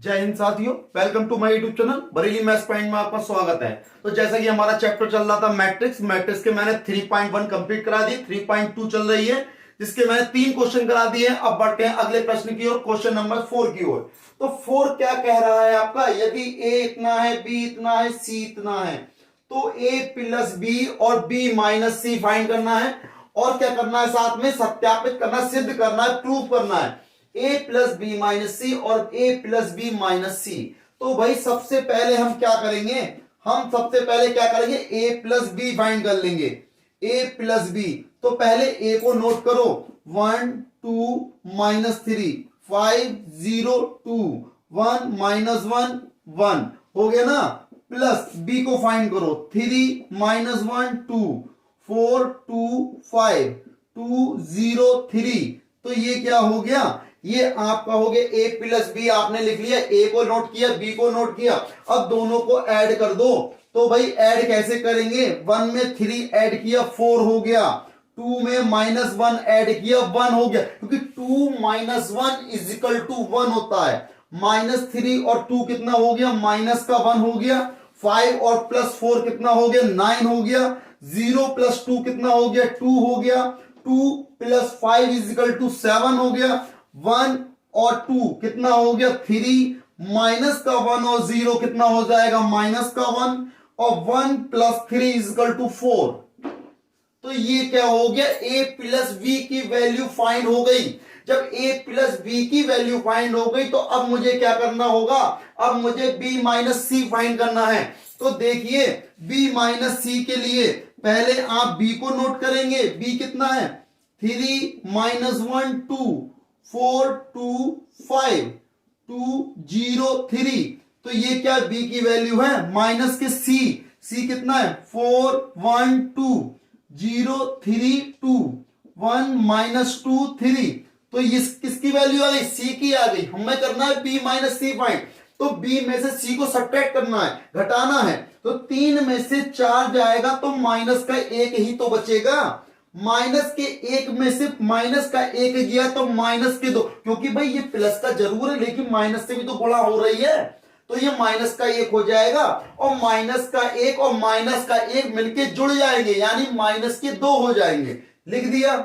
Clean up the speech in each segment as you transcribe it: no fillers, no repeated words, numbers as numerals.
जय हिंद साथियों, welcome to my YouTube channel Bareilly maths point में आपका स्वागत है। तो जैसा कि हमारा चैप्टर चल रहा था मैट्रिक्स के मैंने 3.1 कंप्लीट करा दी, 3.2 चल रही है जिसके मैंने 3 क्वेश्चन करा दिए हैं। अब बढ़ते हैं अगले प्रश्न की ओर, क्वेश्चन नंबर 4 की ओर। तो 4 क्या कह रहा है आपका, यदि a इतना है, b इतना है, c इतना है तो a प्लस b और b माइनस c फाइंड करना है। और क्या करना है, साथ में सत्यापित करना, सिद्ध करना है, प्रूव करना है a प्लस बी माइनस सी और a plus B minus C. तो भाई सबसे पहले हम क्या करेंगे, a प्लस बी फाइंड कर लेंगे। a प्लस बी, तो पहले a को नोट करो, 1 2 माइनस 3 5 0 2 1 माइनस 1 1 हो गया ना। प्लस b को फाइंड करो, 3 माइनस 1 2 4 2 5 2 0 3। तो ये क्या हो गया, ये आपका हो गया a प्लस बी। आपने लिख लिया, a को नोट किया, b को नोट किया। अब दोनों को ऐड कर दो। तो भाई ऐड कैसे करेंगे, 1 में 3 ऐड किया 4 हो गया, 2 में माइनस 1 ऐड किया 1 हो गया, क्योंकि 2 माइनस 1 इज इक्वल टू 1 होता है। माइनस 3 और 2 कितना हो गया, माइनस का 1 हो गया। 5 और प्लस 4 कितना हो गया, 9 हो गया। 0 प्लस 2 कितना हो गया, 2 हो गया। 2 प्लस 5 इज इक्वल टू 7 हो गया। 1 और 2 कितना हो गया, 3। माइनस का 1 और 0 कितना हो जाएगा, माइनस का 1। और 1 प्लस 3 इज इक्वल टू 4। तो ये क्या हो गया, a प्लस बी की वैल्यू फाइंड हो गई। जब a प्लस बी की वैल्यू फाइंड हो गई तो अब मुझे क्या करना होगा, अब मुझे b माइनस सी फाइंड करना है। तो देखिए b माइनस सी के लिए पहले आप b को नोट करेंगे। b कितना है, 3 माइनस 1 2 4 2 5 2 0 3। तो ये क्या b की वैल्यू है, माइनस के c कितना है, 4 1 2 0 3 2 1 माइनस 2 3। तो ये किसकी वैल्यू आ गई, c की आ गई। हमें करना है b माइनस सी फाइंड। तो b में से c को सब्ट्रैक्ट करना है, घटाना है। तो 3 में से 4 जाएगा तो माइनस का 1 ही तो बचेगा। माइनस के 1 में से माइनस का 1 गया तो माइनस के 2, क्योंकि भाई ये प्लस का जरूर है लेकिन माइनस से भी तो गुणा हो रही है। तो ये माइनस का 1 हो जाएगा और माइनस का 1 और माइनस का 1 मिलके जुड़ जाएंगे, यानी माइनस के 2 हो जाएंगे। लिख दिया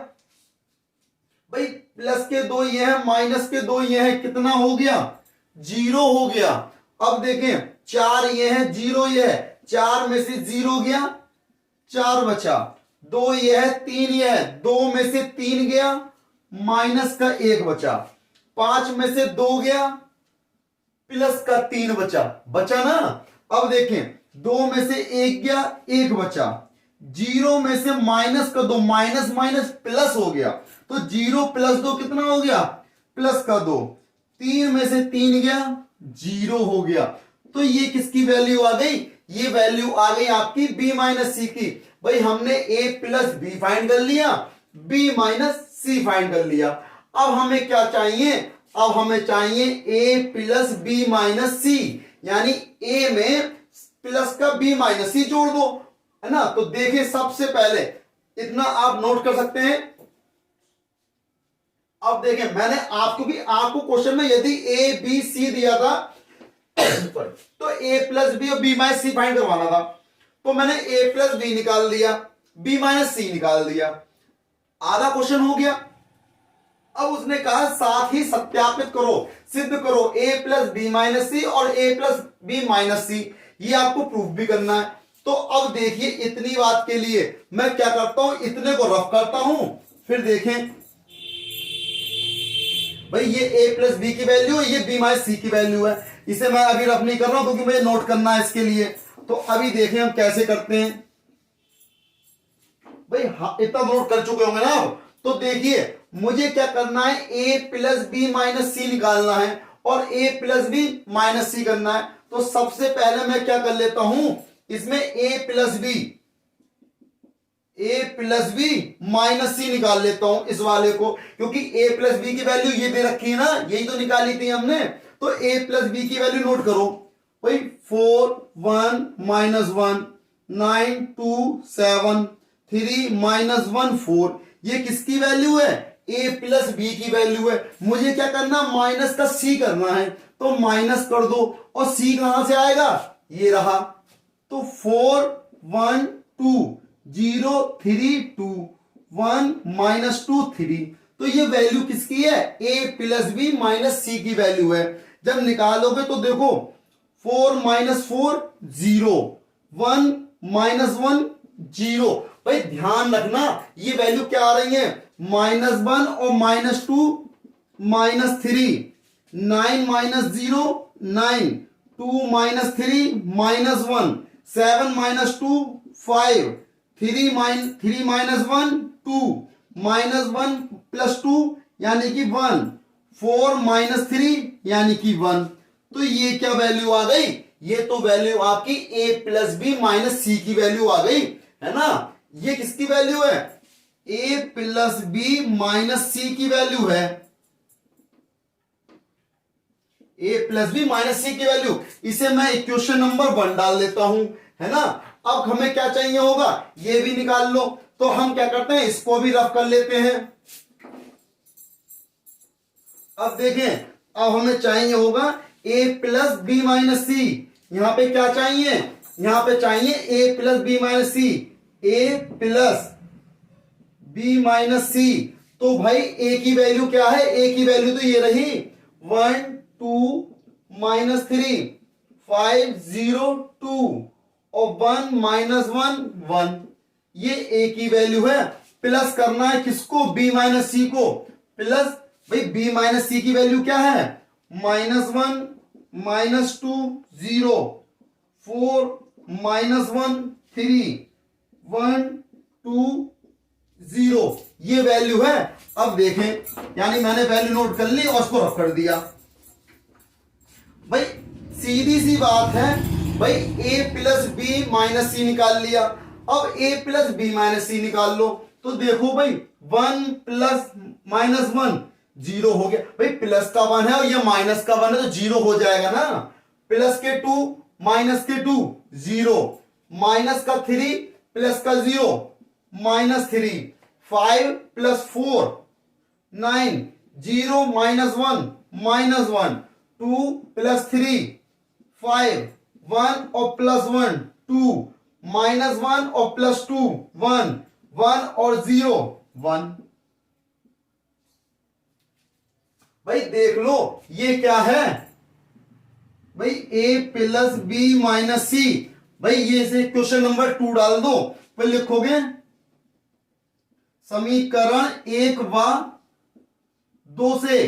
भाई, प्लस के 2 ये है, माइनस के 2 ये है, कितना हो गया, 0 हो गया। अब देखें 4 ये है, 0 ये है, 4 में से 0 गया, 4 बचा। 2 ये है, 3 ये है, 2 में से 3 गया, माइनस का 1 बचा। 5 में से 2 गया, प्लस का 3 बचा ना। अब देखें 2 में से 1 गया, 1 बचा। 0 में से माइनस का 2, माइनस माइनस प्लस हो गया, तो 0 प्लस 2 कितना हो गया, प्लस का 2। 3 में से 3 गया, 0 हो गया। तो ये किसकी वैल्यू आ गई, ये वैल्यू आ गई आपकी b माइनस सी की। भाई हमने a प्लस बी फाइंड कर लिया, b माइनस सी फाइंड कर लिया। अब हमें क्या चाहिए, अब हमें चाहिए a प्लस बी माइनस सी, यानी a में प्लस का b माइनस सी जोड़ दो, है ना। तो देखिए सबसे पहले इतना आप नोट कर सकते हैं। अब देखें मैंने आपको क्वेश्चन में यदि a b c दिया था तो a प्लस बी और b माइनस सी फाइंड करवाना था, तो मैंने a प्लस बी निकाल दिया, b माइनस सी निकाल दिया, आधा क्वेश्चन हो गया। अब उसने कहा साथ ही सत्यापित करो, सिद्ध करो a प्लस बी माइनस सी और a प्लस बी माइनस सी, ये आपको प्रूफ भी करना है। तो अब देखिए इतनी बात के लिए मैं क्या करता हूं, इतने को रफ करता हूं, फिर देखें भाई ये a प्लस बी की वैल्यू है, ये b माइनस सी की वैल्यू है। इसे मैं अभी रफ नहीं कर रहा हूं क्योंकि मुझे नोट करना है इसके लिए। तो अभी देखें हम कैसे करते हैं। भाई इतना नोट कर चुके होंगे ना आप। तो देखिए मुझे क्या करना है, a प्लस बी माइनस सी निकालना है और a प्लस बी माइनस सी करना है। तो सबसे पहले मैं क्या कर लेता हूं, इसमें a प्लस बी माइनस सी निकाल लेता हूं इस वाले को, क्योंकि a प्लस बी की वैल्यू ये दे रखी है ना, यही तो निकाली थी हमने। तो a प्लस बी की वैल्यू नोट करो भाई, 4 1 माइनस 1 9 2 7 3 माइनस 1 4। ये किसकी वैल्यू है, a प्लस बी की वैल्यू है। मुझे क्या करना, माइनस का c करना है। तो माइनस कर दो, और सी कहां से आएगा, ये रहा। तो 4 1 2 0 3 2 1 माइनस 2 3। तो ये वैल्यू किसकी है, ए प्लस बी माइनस सी की वैल्यू है। जब निकालोगे तो देखो 4 माइनस 4 0, 1 माइनस 1 0। भाई ध्यान रखना ये वैल्यू क्या आ रही है, -1 और -2 -3, 9 minus 0 9, 2 minus 3 -1, 7 minus 2 5, 3 minus 1 2, -1 plus 2 यानी कि 1, 4 माइनस 3 यानी कि 1। तो ये क्या वैल्यू आ गई, ये तो वैल्यू आपकी a प्लस बी माइनस सी की वैल्यू आ गई, है ना। ये किसकी वैल्यू है, a प्लस बी माइनस सी की वैल्यू है, a प्लस बी माइनस सी की वैल्यू। इसे मैं इक्वेशन नंबर 1 डाल देता हूं, है ना। अब हमें क्या चाहिए होगा, ये भी निकाल लो। तो हम क्या करते हैं, इसको भी रफ कर लेते हैं। अब देखें, अब हमें चाहिए होगा a plus B minus C. यहां पे क्या चाहिए, यहां पे चाहिए a plus B minus C, a plus B minus C. तो भाई a की वैल्यू क्या है, a की वैल्यू तो ये रही 1 2 -3 5 0 2 और 1 माइनस 1 1। ये a की वैल्यू है। प्लस करना है किसको, b माइनस सी को। प्लस भाई b माइनस सी की वैल्यू क्या है, -1 -2 0, 4 -1 3 1 2 0। ये वैल्यू है। अब देखें, यानी मैंने वैल्यू नोट कर ली और उसको रख कर दिया। भाई सीधी सी बात है, भाई a प्लस बी माइनस सी निकाल लिया। अब a प्लस बी माइनस सी निकाल लो। तो देखो भाई 1 प्लस -1 0 हो गया। भाई प्लस का 1 है और ये माइनस का 1 है तो 0 हो जाएगा ना। प्लस के 2 माइनस के 2 0, माइनस का 3 प्लस का 0 -3, 5 प्लस 4 9, 0 -1 -1, 2 प्लस 3 5, 1 और प्लस 1 2, -1 और प्लस 2 1, 1 और 0 1। भाई देख लो ये क्या है, भाई a प्लस बी माइनस सी। भाई ये से क्वेश्चन नंबर 2 डाल दो। फिर लिखोगे समीकरण 1 व 2 से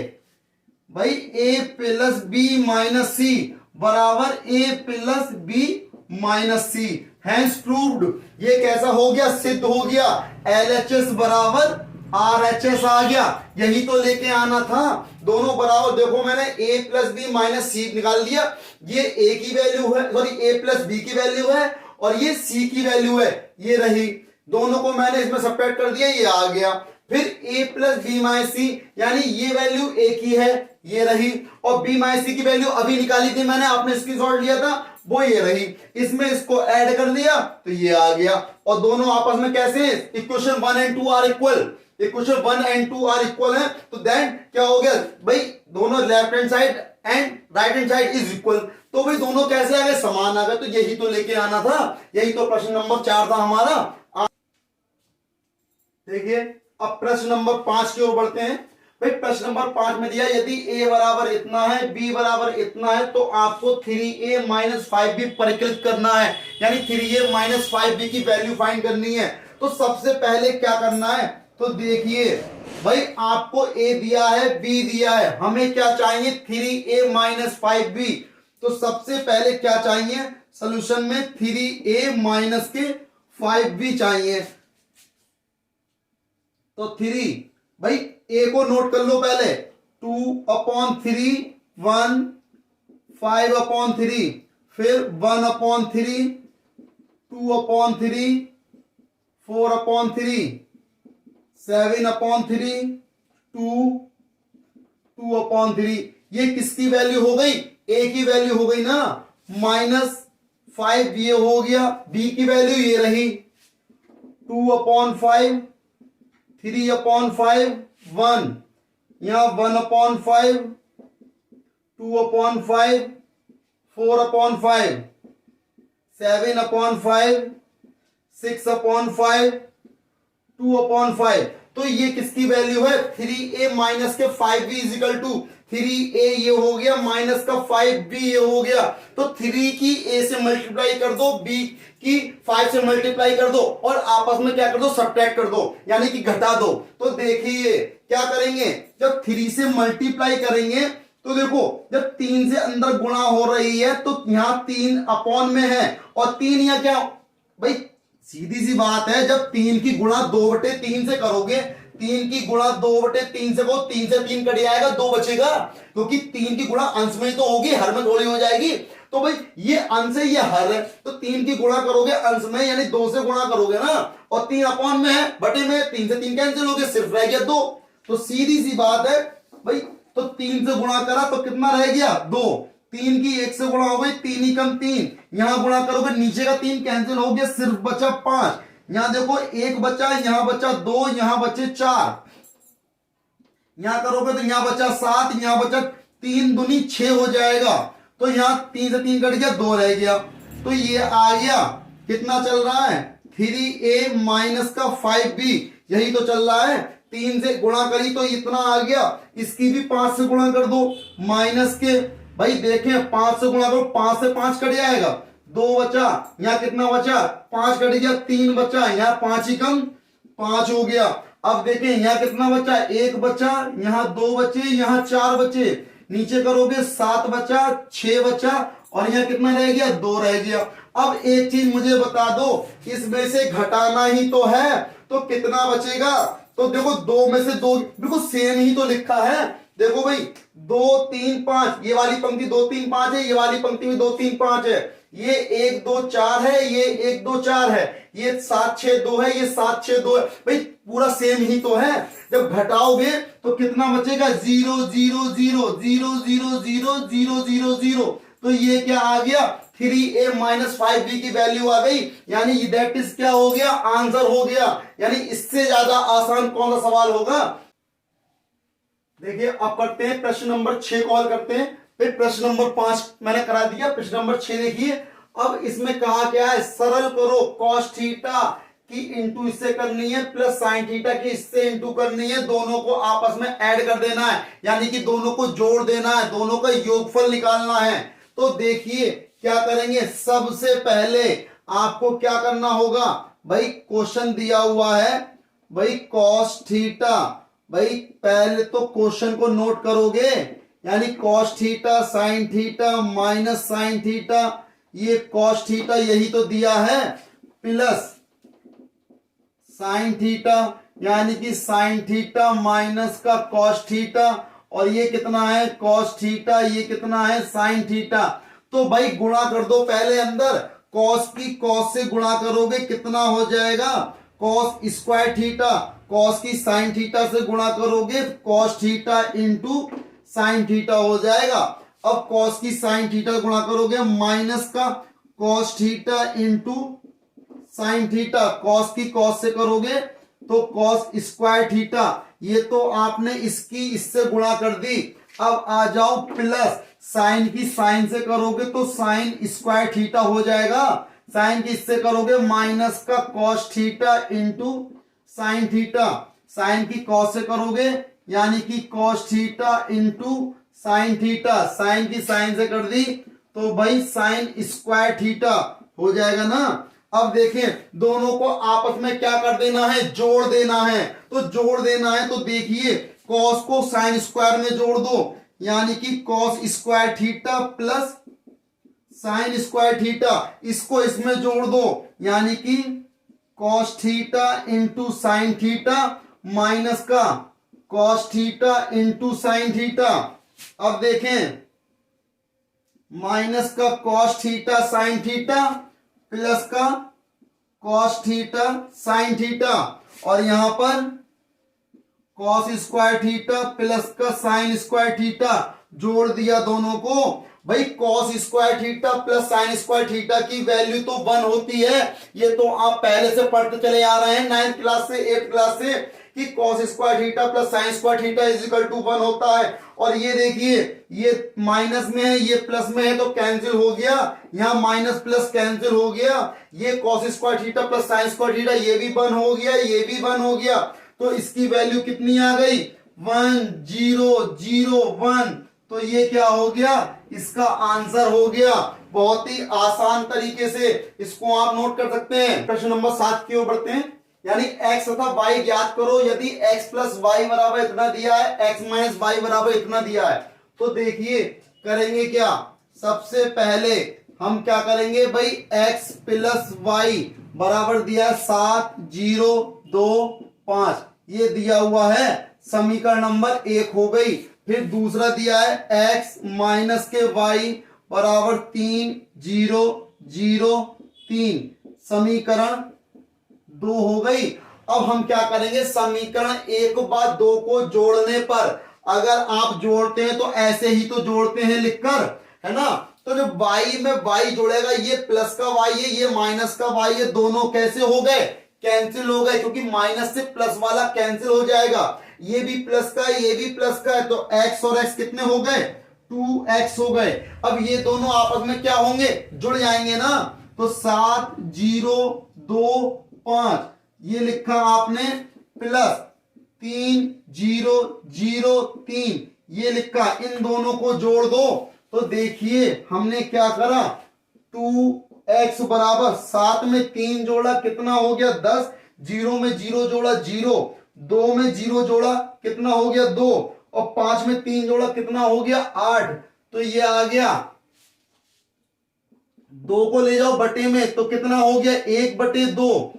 भाई a plus B minus C बराबर a plus B minus C. Hence proved. ये कैसा हो गया, सिद्ध हो गया। LHS बराबर RHS आ गया। यही तो लेके आना था, दोनों बराबर। देखो मैंने a प्लस बी माइनस सी निकाल दिया। ये a की वैल्यू है, सॉरी a प्लस बी की वैल्यू है और ये c की वैल्यू है, ये रही। दोनों को मैंने इसमें सेपरेट कर दिया, ये आ गया। फिर a प्लस बी माइनस सी, यानी ये वैल्यू a की है, ये रही। और b माइनस सी की वैल्यू अभी निकाली थी मैंने, आपने स्क्रीनशॉट लिया था, वो ये रही। इसमें इसको ऐड कर दिया तो ये आ गया। और दोनों आपस में कैसे हैं, equation 1 and 2 are equal. Equation 1 and 2 are equal है, तो देन क्या हो गया भाई, दोनों left hand side and right hand side is equal. तो भाई दोनों कैसे आ गए, समान आ गए। तो यही तो लेके आना था, यही तो प्रश्न नंबर 4 था हमारा। देखिए अब प्रश्न नंबर 5 की ओर बढ़ते हैं। भाई प्रश्न नंबर 5 में दिया, यदि a बराबर इतना है, b बराबर इतना है, तो आपको 3a माइनस 5b परिकलित करना है, यानी 3a माइनस 5b की वैल्यू फाइंड करनी है। तो सबसे पहले क्या करना है, तो देखिए भाई आपको a दिया है, b दिया है, हमें क्या चाहिए 3a माइनस 5b। तो सबसे पहले क्या चाहिए, सोल्यूशन में 3a माइनस के 5b चाहिए। तो 3, भाई a को नोट कर लो पहले, 2/3 1, 5/3, फिर 1/3, 2/3, 4/3, 7/3, 2, 2/3। ये किसकी वैल्यू हो गई, a की वैल्यू हो गई ना। -5 ये हो गया, b की वैल्यू ये रही 2/5, 3/5 1, यहां 1/5, 2/5, 4/5, 7/5, 6/5, 2/5। तो ये किसकी वैल्यू है? 3a माइनस के 5b इजिकल टू 3a ये हो गया माइनस का 5b ये हो गया। तो 3 की a से मल्टीप्लाई कर दो, b की 5 से मल्टीप्लाई कर दो और आपस में क्या कर दो? सब्ट्रैक्ट कर दो, यानी कि घटा दो। तो देखिए क्या करेंगे, जब 3 से मल्टीप्लाई करेंगे तो देखो जब 3 से अंदर गुणा हो रही है तो यहां 3 अपॉन में है और 3 या क्या भाई, सीधी सी बात है, जब 3 की गुणा 2/3 से करोगे, 3 की गुणा 2/3 से, वो 3 से 3 कट जाएगा, 2 बचेगा, क्योंकि 3 की गुणा अंश में तो होगी, हर में थोड़ी हो जाएगी। तो भाई ये अंश है ये हर है, तो 3 की गुणा करोगे अंश में यानी 2 से गुणा करोगे ना, और 3 अपॉन में है बटे में, 3 से 3 कैंसिल हो गए, सिर्फ रह गया 2। तो सीधी सी बात है भाई, तो 3 से गुणा करा तो कितना रह गया? 2। 3 की 1 से गुणा हो गई, 3 ही कम 3, यहां गुणा करोगे नीचे का 3 कैंसिल हो गया, सिर्फ बचा 5। यहां देखो 1 बचा, यहां बचा 2, यहां बचे 4, यहां करोगे तो यहां बचा 7, यहां बचा 3 दूनी 6 हो जाएगा। तो यहां 3 से 3 कट गया, 2 रह गया। तो ये आ गया, कितना चल रहा है? 3a माइनस का 5b, यही तो चल रहा है। 3 से गुणा करी तो इतना आ गया, इसकी भी 5 से गुणा कर दो, माइनस के भाई देखें 5 से गुणा करो, 5 से 5 कट जाएगा, 2 बचा, यहाँ कितना बचा? 5 कट गया, 3 बचा, यहाँ 5 ही कम 5 हो गया। अब देखें यहाँ कितना बचा? 1 बचा, यहाँ 2 बचे, यहाँ 4 बचे, नीचे करोगे 7 बचा, 6 बचा और यहाँ कितना रह गया? 2 रह गया। अब एक चीज मुझे बता दो, इसमें से घटाना ही तो है, तो कितना बचेगा? तो देखो 2 में से 2 बिल्कुल सेम ही तो लिखा है। देखो भाई 2 3 5, ये वाली पंक्ति 2 3 5 है, ये वाली पंक्ति में 2 3 5 है, ये 1 2 4 है, ये 1 2 4 है, ये 7 6 2 है, ये 7 6 2 है, भाई पूरा सेम ही तो है। जब घटाओगे तो कितना बचेगा? 0 0 0 0 0 0 0 0 0। तो ये क्या आ गया? 3a माइनस 5b की वैल्यू आ गई, यानी दैट इज क्या हो गया? आंसर हो गया। यानी इससे ज्यादा आसान कौन सा सवाल होगा? देखिए अब करते हैं प्रश्न नंबर 6 को हल करते हैं, फिर प्रश्न नंबर 5 मैंने करा दिया, प्रश्न नंबर 6 देखिए। अब इसमें कहा क्या है? सरल करो, cos थीटा की इंटू इससे करनी है, प्लस साइन थीटा की इससे इंटू करनी है, दोनों को आपस में ऐड कर देना है, यानी कि दोनों को जोड़ देना है, दोनों का योगफल निकालना है। तो देखिए क्या करेंगे, सबसे पहले आपको क्या करना होगा भाई, क्वेश्चन दिया हुआ है भाई cos थीटा, भाई पहले तो क्वेश्चन को नोट करोगे, यानी cos theta sine theta minus sine theta, ये cos थीटा यही तो दिया है, प्लस साइन थीटा, यानी कि साइन थीटा माइनस का cos थीटा, और ये कितना है? cos थीटा, ये कितना है? Sine theta. तो भाई गुणा कर दो पहले अंदर, cos की cos से गुणा करोगे कितना हो जाएगा? cos स्क्वायर थीटा, cos की साइन थीटा से गुणा करोगे cos theta into sine theta हो जाएगा। अब cos की साइन थीटा गुणा करोगे माइनस का cos theta into sine theta, cos की cos से करोगे तो cos स्क्वायर थीटा, ये तो आपने इसकी इससे गुणा कर दी। अब आ जाओ प्लस साइन की साइन से करोगे तो साइन स्क्वायर थीटा हो जाएगा, साइन की इससे करोगे माइनस का cos theta into sine theta, sine की cos से करोगे यानी कि cos theta into sine theta, sine की साइन से कर दी तो भाई साइन स्क्वायर थीटा हो जाएगा ना। अब देखें दोनों को आपस में क्या कर देना है? जोड़ देना है। तो जोड़ देना है तो देखिए cos को साइन स्क्वायर में जोड़ दो, यानी कि cos square theta plus sine square theta, इसको इसमें जोड़ दो, यानी कि cos theta into sine theta minus का cos theta into sine theta. अब देखें माइनस का cos theta sine theta plus का cos थीटा साइन थीटा, और यहां पर cos स्क्वायर थीटा प्लस का साइन स्क्वायर थीटा, जोड़ दिया दोनों को। भाई cos square theta plus sine square theta की वैल्यू तो 1 होती है, ये तो आप पहले से पढ़ते चले आ रहे हैं 9th क्लास से 8th क्लास से कि cos square theta plus sine square theta is equal to 1 होता है। और ये देखिए ये माइनस में है ये प्लस में है तो कैंसिल हो गया, यहां माइनस प्लस कैंसिल हो गया, ये cos square theta plus sine square theta ये भी बन हो गया, ये भी बन हो गया। तो इसकी वैल्यू कितनी आ गई 1001। तो ये क्या हो गया इसका आंसर हो गया। बहुत ही आसान तरीके से इसको आप नोट कर सकते हैं। प्रश्न नंबर 7 की ओर बढ़ते हैं। यानी x तथा y ज्ञात करो यदि x प्लस वाई बराबर इतना दिया है, x माइनस वाई बराबर इतना दिया है। तो देखिए करेंगे क्या, सबसे पहले हम क्या करेंगे भाई, x प्लस वाई बराबर दिया है 7 0 2 5, ये दिया हुआ है, समीकरण नंबर 1 हो गई। फिर दूसरा दिया है x माइनस के y बराबर 3 0 0 3, समीकरण 2 हो गई। अब हम क्या करेंगे, समीकरण 1 बाद 2 को जोड़ने पर, अगर आप जोड़ते हैं तो ऐसे ही तो जोड़ते हैं लिखकर, है ना। तो जो y में y जोड़ेगा, ये प्लस का y है ये माइनस का y है, दोनों कैसे हो गए, कैंसिल हो गए, क्योंकि माइनस से प्लस वाला कैंसिल हो जाएगा। ये भी प्लस का है ये भी प्लस का है, तो x और x कितने हो गए 2x हो गए। अब ये दोनों आपस में क्या होंगे, जुड़ जाएंगे ना। तो 7 0 2 5 ये लिखा आपने, प्लस 3 0 0 3 ये लिखा, इन दोनों को जोड़ दो। तो देखिए हमने क्या करा, 2x बराबर 7 में 3 जोड़ा कितना हो गया 10, 0 में 0 जोड़ा 0, 2 में 0 जोड़ा कितना हो गया 2, और 5 में 3 जोड़ा कितना हो गया 8। तो ये आ गया, 2 को ले जाओ बटे में तो कितना हो गया 1/2,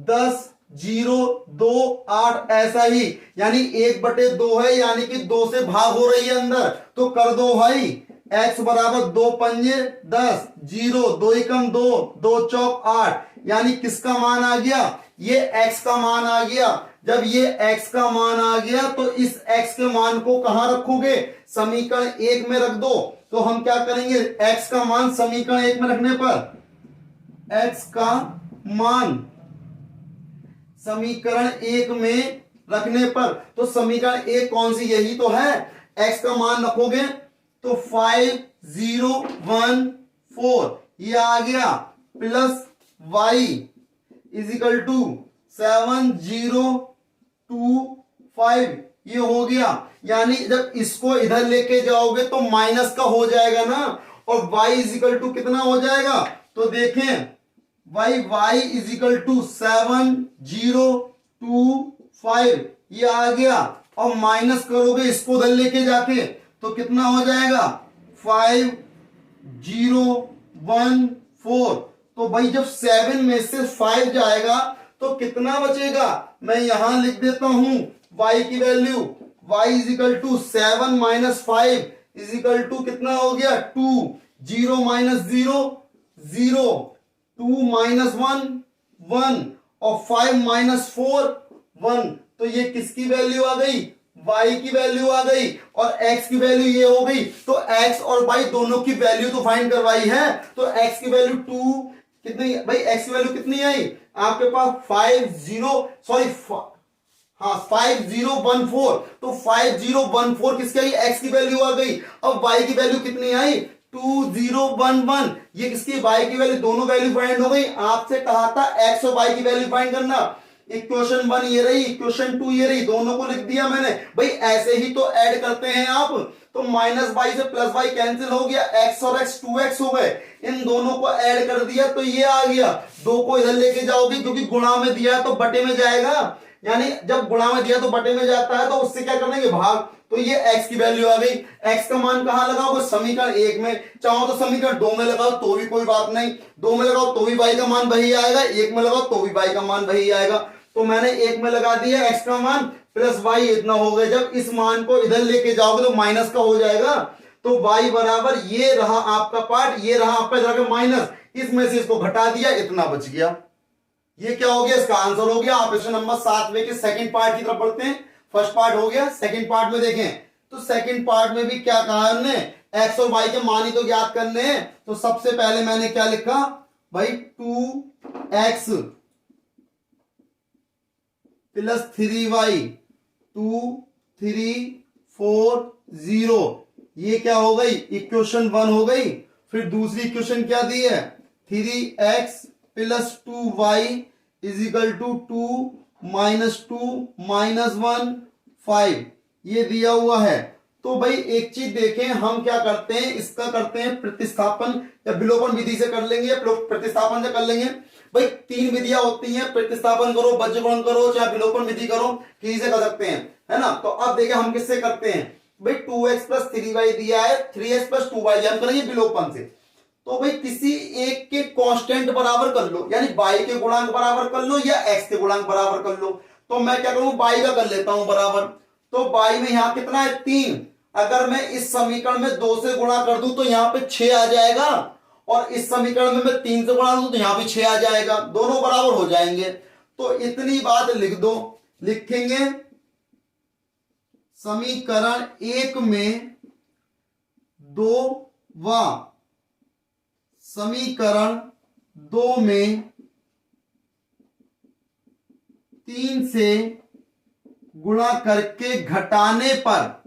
10 0 2 8, ऐसा ही, यानी 1/2 है, यानी कि 2 से भाग हो रही है अंदर, तो कर दो भाई। x बराबर 2 पंजे 10, 0 2 एकम 2 2 चौक 8, यानी किसका मान आ गया, ये x का मान आ गया। जब ये x का मान आ गया तो इस x के मान को कहां रखोगे, समीकरण 1 में रख दो। तो हम क्या करेंगे, x का मान समीकरण 1 में रखने पर, x का मान समीकरण 1 में रखने पर, तो समीकरण 1 कौन सी, यही तो है। x का मान रखोगे तो 5 0 1 4 ये आ गया, प्लस y इजिकल टू 7 0 2 5 ये हो गया। यानी जब इसको इधर लेके जाओगे तो माइनस का हो जाएगा ना, और y इजिकल टू कितना हो जाएगा, तो देखें y इजिकल टू 7 0 2 5 ये आ गया, और माइनस करोगे इसको उधर लेके जाके तो कितना हो जाएगा 5 0 1 4। तो भाई जब 7 में से 5 जाएगा तो कितना बचेगा, मैं यहां लिख देता हूं y की value, y is equal to 7 minus 5 is equal to कितना हो गया 2, 0 माइनस 0 0, 2 माइनस 1 1, और 5 माइनस 4 1। तो ये किसकी वैल्यू आ गई, y की वैल्यू आ गई, और x की वैल्यू ये हो गई। तो x और y दोनों की वैल्यू तो फाइंड करवाई है, तो x की वैल्यू 2 कितनी भाई, x की वैल्यू कितनी आई आपके पास 5 0 1 4, तो 5 0 1 4 किसकी आई, x की वैल्यू आ गई। अब y की वैल्यू कितनी आई 2 0 1 1, ये किसकी y की वैल्यू, दोनों वैल्यू फाइंड हो गई। आपसे कहा था x और y की वैल्यू फाइंड करना, इक्वेशन 1 ये रही, इक्वेशन 2 ये रही, दोनों को लिख दिया मैंने। भाई ऐसे ही तो ऐड करते हैं आप, तो माइनस वाई से प्लस वाई कैंसिल हो गया, x और x 2x हो गए, इन दोनों को ऐड कर दिया तो ये आ गया। 2 को इधर लेके जाओगे क्योंकि गुणा में दिया है तो बटे में जाएगा, यानी जब गुणा में दिया तो बटे में जाता है, तो उससे क्या करेंगे भाग, तो ये x की वैल्यू आ गई। x का मान कहां लगाओगे, समीकरण 1 में, चाहो तो समीकरण 2 में लगाओ तो भी कोई बात नहीं, 2 में लगाओ तो भी y का मान वही आएगा, 1 में लगाओ तो भी y का मान वही आएगा। तो मैंने 1 में लगा दिया x का मान प्लस y इतना हो गया। जब इस मान को इधर लेके जाओगे तो माइनस का हो जाएगा, तो y बराबर ये रहा आपका पार्ट, ये रहा आपका इधर का माइनस, इसमें से इसको घटा दिया, इतना बच गया। ये क्या हो गया, इसका आंसर हो गया। आप क्वेश्चन नंबर 7 के सेकंड पार्ट की तरफ बढ़ते हैं। फर्स्ट पार्ट हो गया, सेकंड पार्ट में देखें तो सेकंड पार्ट में भी क्या कहा है हमने, x और y के मान ही तो ज्ञात करने हैं। तो सबसे पहले मैंने क्या लिखा भाई, 2x प्लस 3y 2 3 4 0। ये क्या हो गई, इक्वेशन 1 हो गई। फिर दूसरी इक्वेशन क्या दी है, 3x plus 2y is equal to 2 minus 2 minus 1 5, ये दिया हुआ है। तो भाई एक चीज देखें, हम क्या करते हैं, इसका करते हैं प्रतिस्थापन या विलोपन विधि से कर लेंगे या प्रतिस्थापन से कर लेंगे। भाई 3 विधियां होती हैं, प्रतिस्थापन करो, बज्रगुणन करो, चाहे विलोपन विधि करो, किसी से कर सकते हैं, है ना। तो अब देखिए हम किससे करते हैं, भाई 2x प्लस 3y दिया है, 3x प्लस 2y दिया, हम करेंगे विलोपन से। तो भाई किसी एक के कांस्टेंट बराबर कर लो, यानी y के गुणांक बराबर कर लो या x के गुणांक बराबर कर लो। तो मैं क्या करूं, y का कर लेता हूं बराबर। तो y में यहां कितना है 3, अगर मैं इस समीकरण में 2 से गुणा कर दूं तो यहां पे 6 आ जाएगा, और इस समीकरण में मैं 3 से गुणा दूं तो यहां पे 6 आ जाएगा, दोनों बराबर हो जाएंगे। तो इतनी बात लिख दो, लिखेंगे समीकरण 1 में 2 व समीकरण 2 में 3 से गुणा करके घटाने पर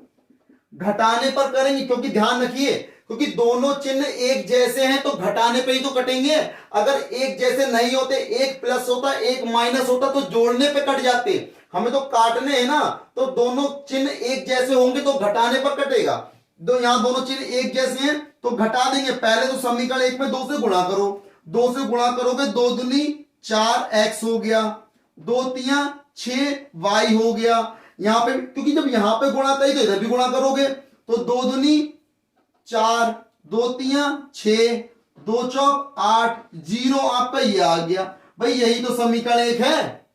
करेंगे, क्योंकि ध्यान रखिए, क्योंकि दोनों चिन्ह एक जैसे हैं तो घटाने पे ही तो कटेंगे। अगर एक जैसे नहीं होते, एक प्लस होता एक माइनस होता तो जोड़ने पे कट जाते, हमें तो काटने हैं ना। तो दोनों चिन्ह एक जैसे होंगे तो घटाने पर कटेगा। तो यहां दोनों चिन्ह एक जैसे हैं तो घटा देंगे। पहले तो समीकरण 1 में 2 से गुणा करो, 2 से गुणा करोगे 2 दूनी 4x हो गया, 2 तिया 6y हो गया। यहां पे क्योंकि जब यहां पे गुणा करी तो इधर भी गुणा करोगे, तो 2 दूनी 4, 2 तिया 6, 2 चौक 8, 0 आपका ये आ गया। भाई यही तो समीकरण 1 है,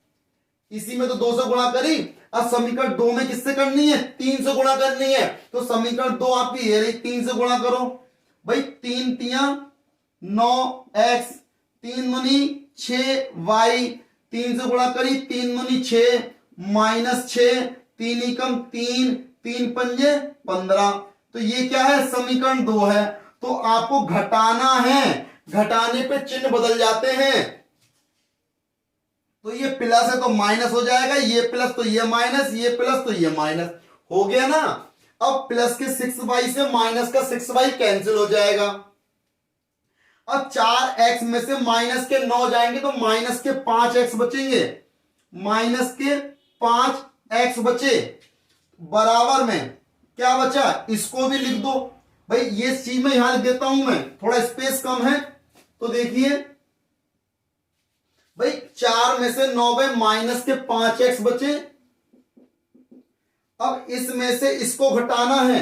इसी में तो 2 से गुणा करी। अब समीकरण 2 में किससे करनी है, 3 से गुणा करनी है। तो समीकरण 2 आपकी ये रही, 3 से गुणा करो। भाई 3 तिया 9x, 3 दूनी 6y, 3 से गुणा करी 3 दूनी 6 माइनस 6, 3 एकम 3, 3 पंजे 15। तो ये क्या है, समीकरण 2 है। तो आपको घटाना है, घटाने पे चिन्ह बदल जाते हैं। तो ये प्लस है तो माइनस हो जाएगा, ये प्लस तो ये माइनस, ये प्लस तो ये माइनस, हो गया ना। अब प्लस के 6y से माइनस का 6y कैंसिल हो जाएगा। अब 4x में से माइनस के 9 जाएंगे तो माइनस के 5x बचेंगे, माइनस के 5x बचे। बराबर में क्या बचा, इसको भी लिख दो। भाई ये चीज में यहां लिख देता हूं, मैं थोड़ा स्पेस कम है। तो देखिए भाई 4 में से 9 गए, माइनस के 5x बचे। अब इसमें से इसको घटाना है,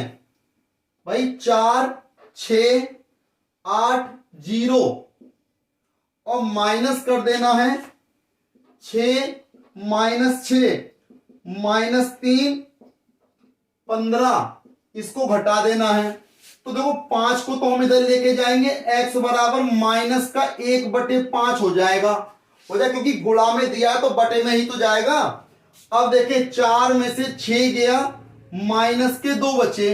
भाई 4 6 8 0 और माइनस कर देना है 6 माइनस 6 माइनस 3 15, इसको घटा देना है। तो देखो 5 को तो हम इधर लेके जाएंगे, x बराबर माइनस का 1/5 हो जाएगा, क्योंकि गुणा में दिया है तो बटे में ही तो जाएगा। अब देखिए 4 में से 6 गया, माइनस के 2 बचे,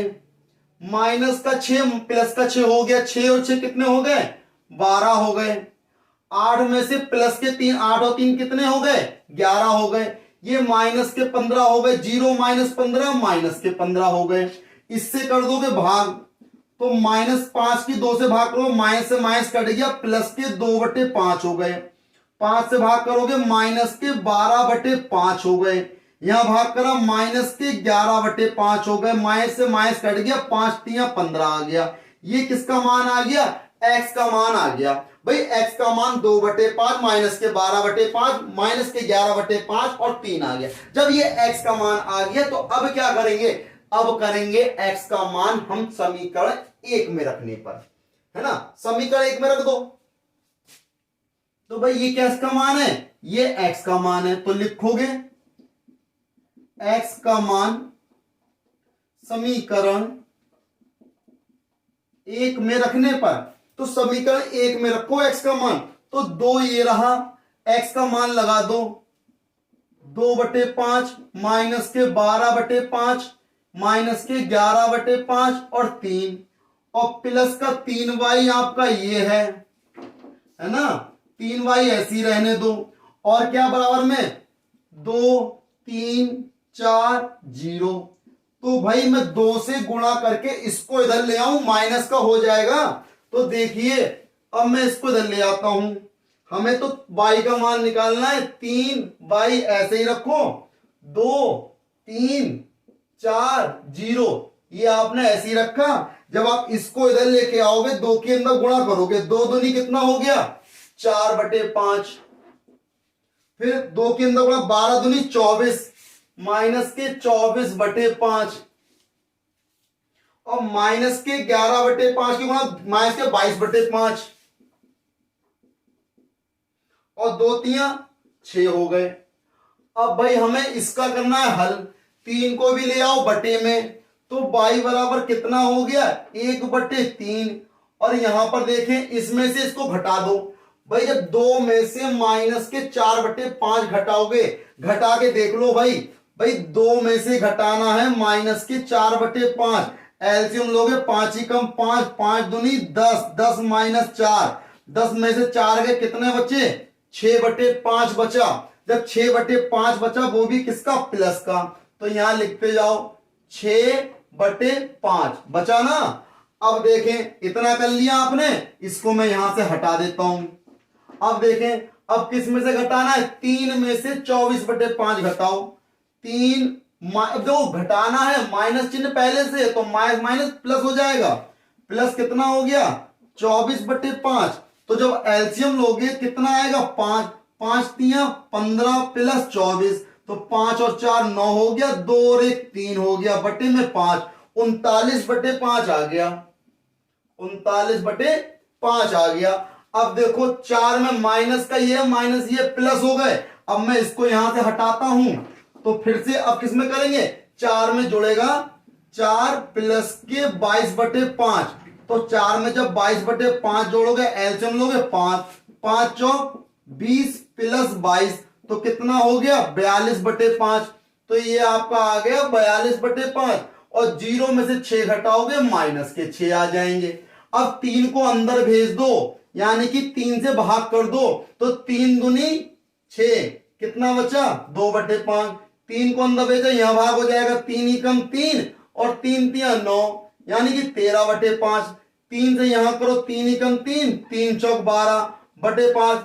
माइनस का 6 प्लस का 6 हो गया, 6 और 6 कितने हो गए, 12 हो गए। 8 में से प्लस के 3, 8 और 3 कितने हो गए, 11 हो गए। ये माइनस के 15 हो गए, 0 माइनस 15 माइनस के 15 हो गए। इससे कर दोगे भाग, तो -5 की 2 से भाग करो, माइनस से माइनस कट गया, प्लस के 2/5 हो गए। 5 से भाग करोगे माइनस के 12/5 हो गए। यहां भाग करा माइनस के 11/5 हो गए, माइनस से माइनस कट गया, 5 तिया 15 आ गया। ये किसका मान आ गया, x का मान आ गया। भाई x का मान 2/5 माइनस के 12/5 माइनस के 11/5 और 3 आ गया। जब ये x का मान आ गया तो अब क्या करेंगे, अब करेंगे x का मान हम समीकरण 1 में रखने पर, है ना। समीकरण 1 में रख दो। तो भाई ये क्या इसका मान है, ये x का मान है, तो लिखोगे x का मान समीकरण 1 में रखने पर, तो समीकरण 1 में रखो x का मान, तो 2 ये रहा, x का मान लगा दो 2/5 माइनस के 12/5 माइनस के 11/5 और 3 और प्लस का 3y आपका ये है ना। 3y ऐसी रहने दो, और क्या बराबर में 2 3 4 0। तो भाई मैं 2 से गुणा करके इसको इधर ले आऊं, माइनस का हो जाएगा। तो देखिए अब मैं इसको इधर ले आता हूं, हमें तो y का मान निकालना है। 3y ऐसे ही रखो, 2 3 4 0, ये आपने ऐसे ही रखा। जब आप इसको इधर लेके आओगे, 2 के अंदर गुणा करोगे, 2 दूनी कितना हो गया 4/5, फिर 2 के अंदर गुणा 12 दूनी 24, माइनस के 24/5, और माइनस के 11/5 की गुणा माइनस के 22/5, और 2 तियां 6 हो गए। अब भाई हमें इसका करना है हल, 3 को भी ले आओ बटे में, तो y बराबर कितना हो गया 1/3। और यहां पर देखें इसमें से इसको घटा दो भाई, जब 2 में से माइनस के 4/5 घटाओगे, घटा के देख लो भाई, 2 में से घटाना है माइनस के 4/5, एलसीएम लोगे 5 ही कम 5, 5 दूनी 10, 10 माइनस 4, 10 में से 4 गए कितने बचे 6/5 बचा। जब 6/5 बचा, वो भी किसका प्लस का, तो यहां लिखते जाओ 6/5 बचा ना। अब देखें इतना कर लिया आपने, इसको मैं यहां से हटा देता हूं। अब देखें अब किस में से घटाना है, 3 में से 24/5 घटाओ, 3 जो घटाना है माइनस चिन्ह पहले से, तो माइनस माइनस प्लस हो जाएगा, प्लस कितना हो गया 24/5। तो जब एलसीएम लोगे कितना आएगा 5, 5 तियां 15 प्लस 24, तो 5 और 4 9 हो गया, 2 और 1 3 हो गया, बटे में 5, 39/5 आ गया, 39/5 आ गया। अब देखो 4 में माइनस का ये माइनस ये प्लस हो गए। अब मैं इसको यहां से हटाता हूं, तो फिर से अब किस में करेंगे, 4 में जुड़ेगा 4 प्लस के 22/5, तो 4 में जब 22/5 जोड़ोगे, एलसीएम लोगे 5, 5 चौक 20 प्लस 22, तो कितना हो गया 42/5। तो ये आपका आ गया 42/5, और 0 में से 6 घटाओगे माइनस के 6 आ जाएंगे। अब 3 को अंदर भेज दो, यानी कि 3 से भाग कर दो, तो 3 दूनी 6, कितना बचा 2/5, 3 को अंदर भेजा, यहां भाग हो जाएगा, 3 ही कम 3 और 3 तियां 9, यानी कि 13/5। 3 से यहां करो, 3 ही कम 3, 3 चौक 12/5।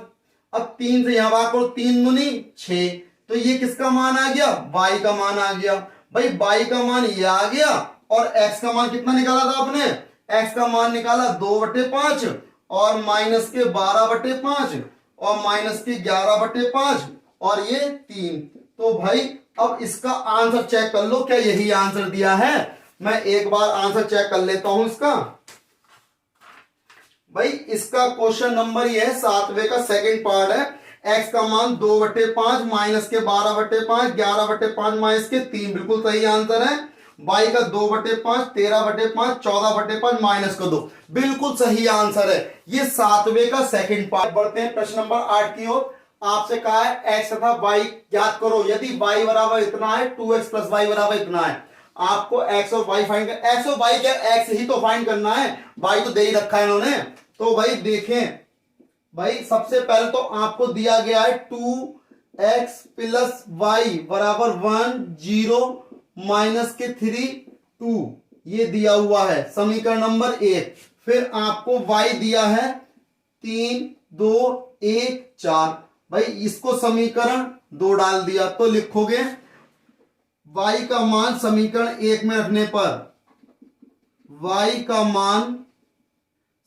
अब 3 से यहां भाग करो, 3 दूनी 6, तो ये किसका मान आ गया y का मान आ गया। भाई y का मान ये आ गया, और x का मान कितना निकाला था आपने, x का मान निकाला 2/5, और माइनस के 12/5, और माइनस के 11/5, और ये 3। तो भाई अब इसका आंसर चेक कर लो, क्या यही आंसर दिया है। मैं एक बार आंसर चेक कर लेता हूं इसका। भाई इसका क्वेश्चन नंबर ये है 7वें का सेकंड पार्ट है, x का मान 2/5, माइनस के 12/5, 11/5 माइनस के 3, बिल्कुल सही आंसर है। y का 2/5, 13/5, 14/5 माइनस का 2, बिल्कुल सही आंसर है। ये 7वें का सेकंड पार्ट। बढ़ते हैं प्रश्न नंबर 8 की ओर। आपसे कहा है x तथा y ज्ञात करो, यदि y बराबर इतना है, 2x प्लस y बराबर इतना है। आपको x और y फाइंड कर, x और y क्या, x ही तो फाइंड करना है, y तो दे ही रखा है इन्होंने। तो भाई देखें, भाई सबसे पहले तो आपको दिया गया है 2x प्लस y बराबर 1 0 माइनस के 3 2, ये दिया हुआ है समीकरण नंबर 1। फिर आपको y दिया है 3 2 1 4, भाई इसको समीकरण 2 डाल दिया, तो लिखोगे y का मान समीकरण 1 में रखने पर, y का मान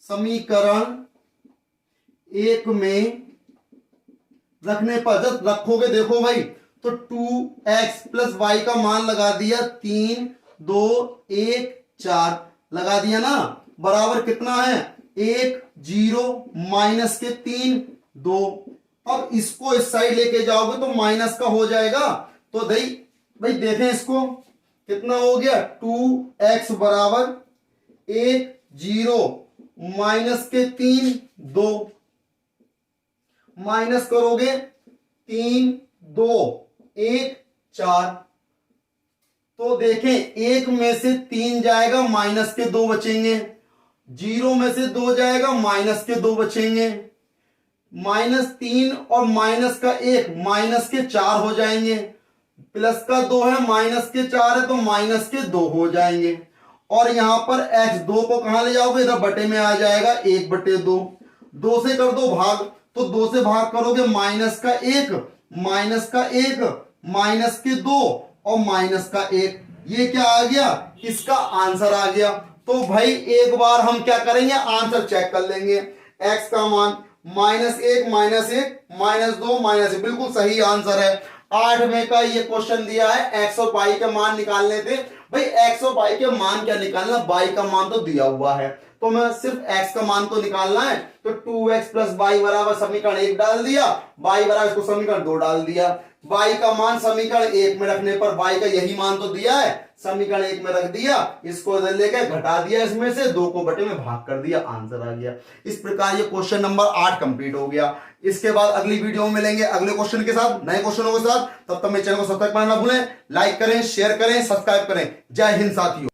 समीकरण 1 में रखने पर, जब रखोगे देखो भाई, तो 2x प्लस y का मान लगा दिया 3 2 1 4 लगा दिया ना, बराबर कितना है 1 0 माइनस के 3 2। अब इसको इस साइड लेके जाओगे तो माइनस का हो जाएगा, तो भाई देखें इसको कितना हो गया, 2x बराबर 1 0 माइनस के 3 2, माइनस करोगे 3 2 1 4, तो देखें 1 में से 3 जाएगा, माइनस के 2 बचेंगे, 0 में से 2 जाएगा, माइनस के 2 बचेंगे, -3 और माइनस का 1 माइनस के 4 हो जाएंगे, प्लस का 2 है, माइनस के 4 है, तो माइनस के 2 हो जाएंगे। और यहां पर x 2 को कहां ले जाओगे, इधर बटे में आ जाएगा 1/2। 2 से कर दो भाग, तो 2 से भाग करोगे माइनस का 1, माइनस का 1, माइनस के 2 और माइनस का 1। ये क्या आ गया, इसका आंसर आ गया। तो भाई एक बार हम क्या करेंगे, आंसर चेक कर लेंगे। x का मान -1, -1, -2, -1, बिल्कुल सही आंसर है। 8वें का ये क्वेश्चन दिया है, x और y के मान निकालने थे। भाई x और y के मान क्या निकालना, y का मान तो दिया हुआ है, तो मैं सिर्फ x का मान तो निकालना है। तो 2x + y बराबर समीकरण 1 डाल दिया, y बराबर इसको समीकरण 2 डाल दिया। y का मान समीकरण 1 में रखने पर y का यही मान तो दिया है, समीकरण 1 में रख दिया, इसको इधर लेकर घटा दिया, इसमें से 2 को बटे में भाग कर दिया, आंसर आ गया। इस प्रकार ये क्वेश्चन नंबर 8 कंप्लीट हो गया। इसके बाद अगली वीडियो में मिलेंगे अगले क्वेश्चन के साथ, नए क्वेश्चनों के साथ। तब तक मेरे चैनल को सब्सक्राइब करना ना भूलें, लाइक करें, शेयर करें, सब्सक्राइब करें। जय हिंद साथियों।